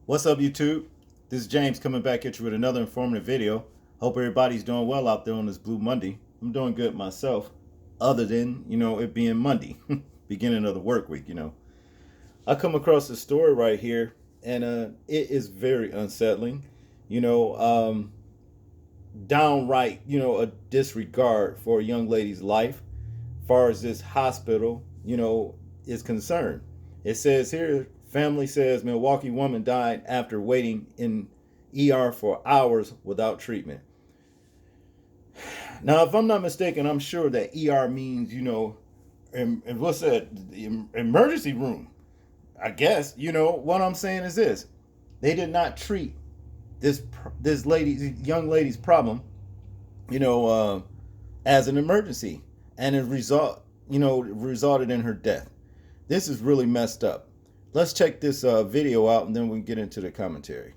What's up, YouTube? This is James coming back at you with another informative video. Hope everybody's doing well out there on this Blue Monday. I'm doing good myself, other than, it being Monday, beginning of the work week, I come across this story right here, and it is very unsettling. You know, um, Downright, a disregard for a young lady's life, as far as this hospital, is concerned. It says here, family says Milwaukee woman died after waiting in ER for hours without treatment. Now, if I'm not mistaken, I'm sure that ER means, and what's that? The emergency room. I guess, what I'm saying is this. They did not treat this young lady's problem, you know, uh, as an emergency, and resulted in her death. This is really messed up. Let's check this video out, and then we can get into the commentary.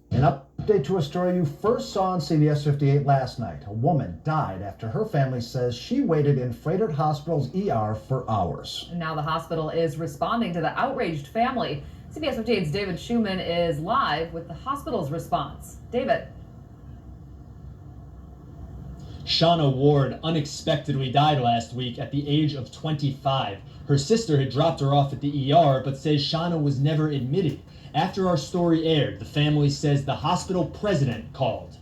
An update to a story you first saw on CBS 58 last night. A woman died after her family says she waited in Froedtert Hospital's ER for hours. Now the hospital is responding to the outraged family. CBS 58's David Schumann is live with the hospital's response. David. Tashonna Ward unexpectedly died last week at the age of 25. Her sister had dropped her off at the ER, but says Tashonna was never admitted. After our story aired, the family says the hospital president called.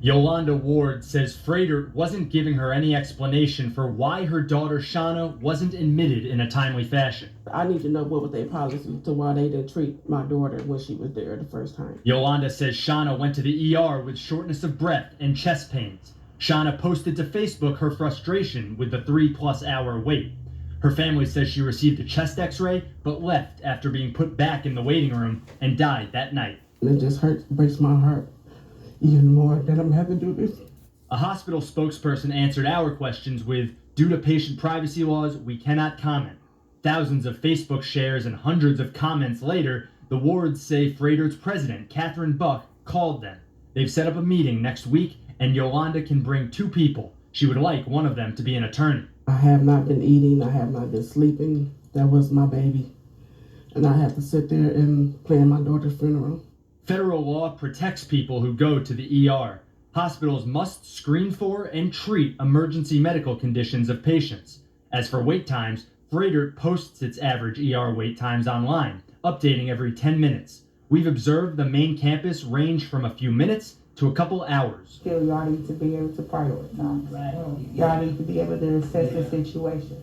Yolanda Ward says Froedtert wasn't giving her any explanation for why her daughter Tashonna wasn't admitted in a timely fashion. I need to know what was their policy to why they didn't treat my daughter when she was there the first time. Yolanda says Tashonna went to the ER with shortness of breath and chest pains. Tashonna posted to Facebook her frustration with the 3+ hour wait. Her family says she received a chest x-ray, but left after being put back in the waiting room and died that night. It just breaks my heart even more that I'm having to do this. A hospital spokesperson answered our questions with, "Due to patient privacy laws, we cannot comment." Thousands of Facebook shares and hundreds of comments later, the wards say Froedtert's president, Catherine Buck, called them. They've set up a meeting next week, and Yolanda can bring 2 people. She would like one of them to be an attorney. I have not been eating, I have not been sleeping. That was my baby. And I have to sit there and plan my daughter's funeral. Federal law protects people who go to the ER. Hospitals must screen for and treat emergency medical conditions of patients. As for wait times, Froedtert posts its average ER wait times online, updating every 10 minutes. We've observed the main campus range from a few minutes to a couple hours. Still, y'all need to be able to prioritize. Right. Y'all need to be able to assess the situation.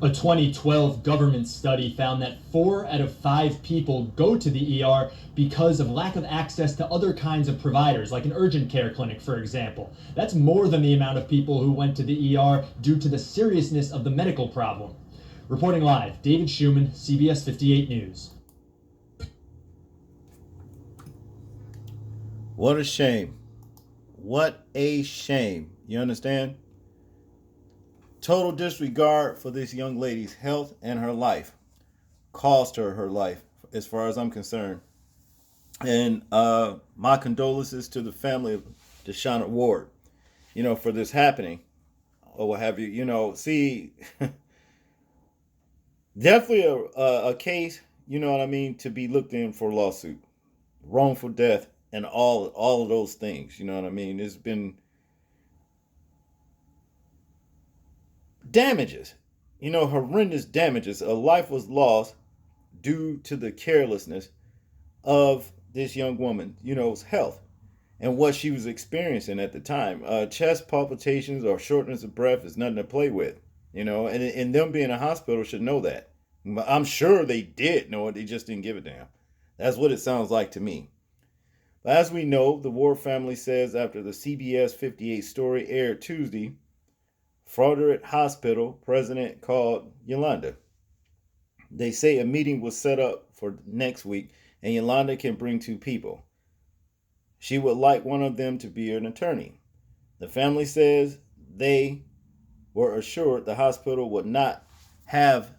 A 2012 government study found that 4 out of 5 people go to the ER because of lack of access to other kinds of providers, like an urgent care clinic, for example. That's more than the amount of people who went to the ER due to the seriousness of the medical problem. Reporting live, David Schumann, CBS 58 News. What a shame. What a shame. You understand? Total disregard for this young lady's health and her life. Cost her life, as far as I'm concerned. And my condolences to the family of Tashonna Ward, for this happening, or what have you. See, definitely a case, to be looked in for lawsuit, wrongful death, and all of those things. There's been damages, horrendous damages. A life was lost due to the carelessness of this young woman's health and what she was experiencing at the time. Chest palpitations or shortness of breath is nothing to play with, and them being in a hospital should know that. I'm sure they did know it, they just didn't give a damn. That's what it sounds like to me. But as we know, the Ward family says after the CBS 58 story aired Tuesday, Froedtert Hospital president called Yolanda. They say a meeting was set up for next week, and Yolanda can bring 2 people. She would like one of them to be an attorney. The family says they were assured the hospital would not have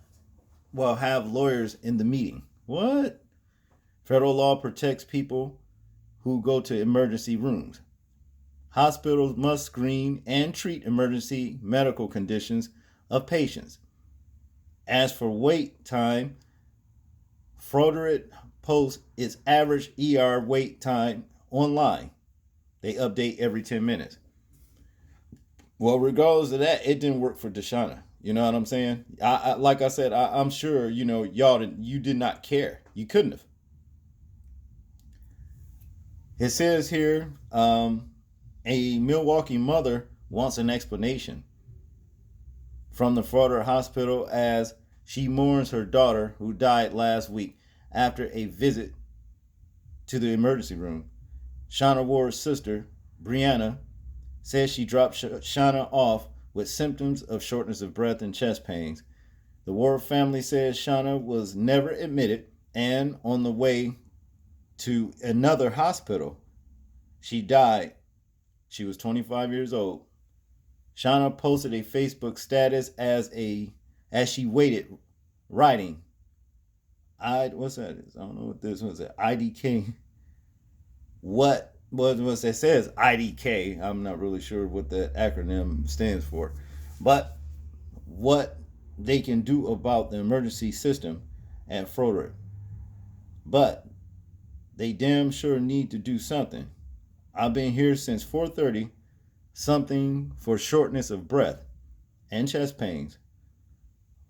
lawyers in the meeting. What? Federal law protects people who go to emergency rooms. Hospitals must screen and treat emergency medical conditions of patients. As for wait time, Froedtert posts its average ER wait time online. They update every 10 minutes. Well, regardless of that, it didn't work for Tashonna. You know what I'm saying? Like I said, I'm sure, you did not care. You couldn't have. It says here, a Milwaukee mother wants an explanation from the Froedtert Hospital as she mourns her daughter who died last week after a visit to the emergency room. Tashonna Ward's sister, Brianna, says she dropped Tashonna off with symptoms of shortness of breath and chest pains. The Ward family says Tashonna was never admitted, and on the way to another hospital, she died. She was 25 years old. Tashonna posted a Facebook status as she waited, writing, what's that? I don't know what this was. IDK. What it says IDK. I'm not really sure what that acronym stands for, but what they can do about the emergency system at Froedtert. But they damn sure need to do something. I've been here since 4:30. Something for shortness of breath and chest pains.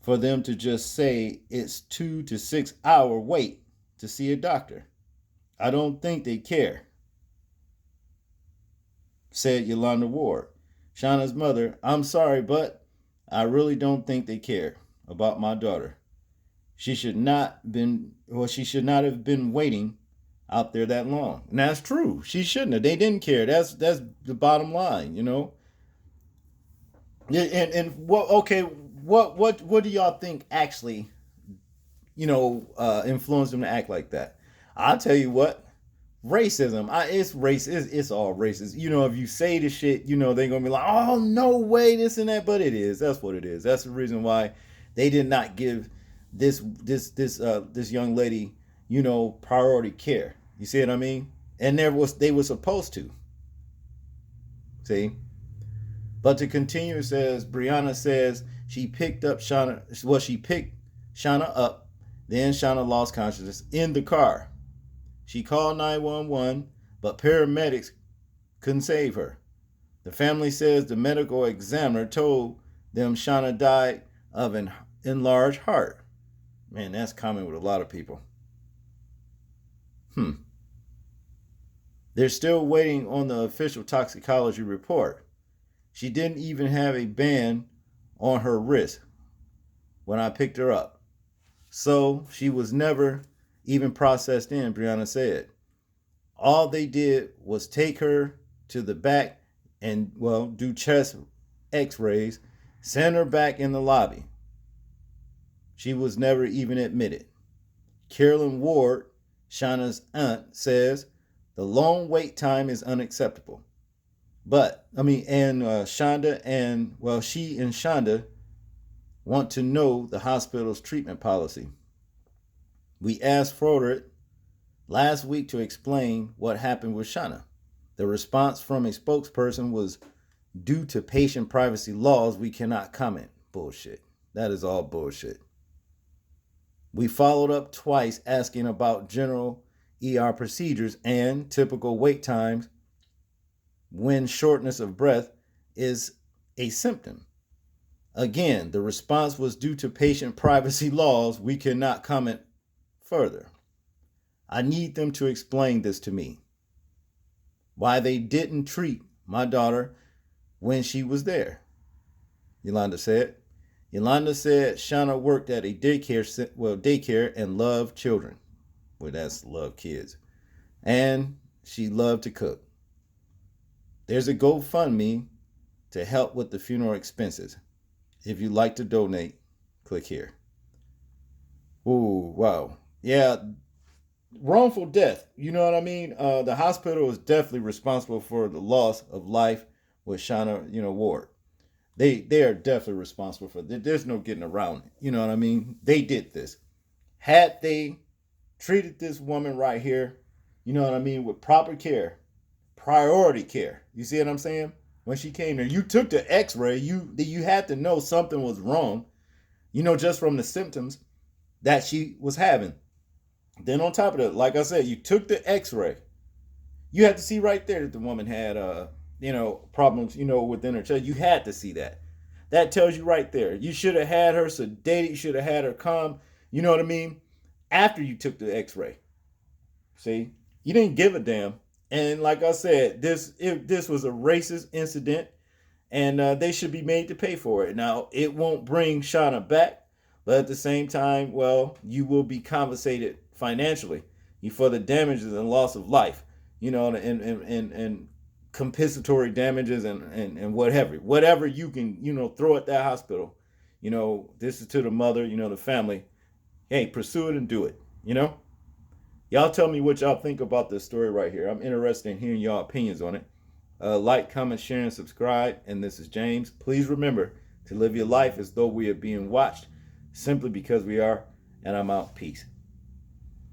For them to just say it's 2 to 6 hour wait to see a doctor. I don't think they care, said Yolanda Ward, Tashonna's mother. I'm sorry, but I really don't think they care about my daughter. She should not have been waiting out there that long. And that's true. She shouldn't have. They didn't care. That's the bottom line, And what do y'all think actually, influenced them to act like that? I'll tell you what. Racism. It's racist. It's all racist. If you say the shit, they're gonna be like, oh no way, this and that. But it is. That's what it is. That's the reason why they did not give this young lady, priority care. You see what I mean? And they were supposed to. See? But to continue, it says, Brianna says she picked Tashonna up, then Tashonna lost consciousness in the car. She called 911, but paramedics couldn't save her. The family says the medical examiner told them Tashonna died of an enlarged heart. Man, that's common with a lot of people. They're still waiting on the official toxicology report. She didn't even have a band on her wrist when I picked her up. So she was never even processed in, Brianna said. All they did was take her to the back and, do chest x-rays, send her back in the lobby. She was never even admitted. Carolyn Ward, Tashonna's aunt, says the long wait time is unacceptable. She and Shonda want to know the hospital's treatment policy. We asked Froedtert last week to explain what happened with Tashonna. The response from a spokesperson was, due to patient privacy laws, we cannot comment. Bullshit. That is all bullshit. We followed up twice asking about general ER procedures and typical wait times when shortness of breath is a symptom. Again, the response was, due to patient privacy laws, we cannot comment further. I need them to explain this to me. Why they didn't treat my daughter when she was there, Yolanda said. Yolanda said Tashonna worked at a daycare and loved children. Well, that's love kids. And she loved to cook. There's a GoFundMe to help with the funeral expenses. If you'd like to donate, click here. Ooh, wow. Yeah, wrongful death. You know what I mean? The hospital is definitely responsible for the loss of life with Tashonna, Ward. They are definitely responsible for it. There's no getting around it. You know what I mean? They did this. Had they treated this woman right here, with proper care, priority care. You see what I'm saying? When she came there, you took the x-ray, you had to know something was wrong, just from the symptoms that she was having. Then on top of that, like I said, you took the x-ray. You had to see right there that the woman had, problems, within her chest. You had to see that. That tells you right there. You should have had her sedated. You should have had her calm. You know what I mean? After you took the x-ray. See? You didn't give a damn. And like I said, this was a racist incident, and they should be made to pay for it. Now, it won't bring Shauna back, but at the same time, well, you will be compensated financially for the damages and loss of life, and compensatory damages and whatever you can, throw at that hospital. This is to the mother, the family. Hey, pursue it and do it, Y'all tell me what y'all think about this story right here. I'm interested in hearing y'all opinions on it. Like, comment, share, and subscribe. And this is James. Please remember to live your life as though we are being watched, simply because we are. And I'm out. Peace.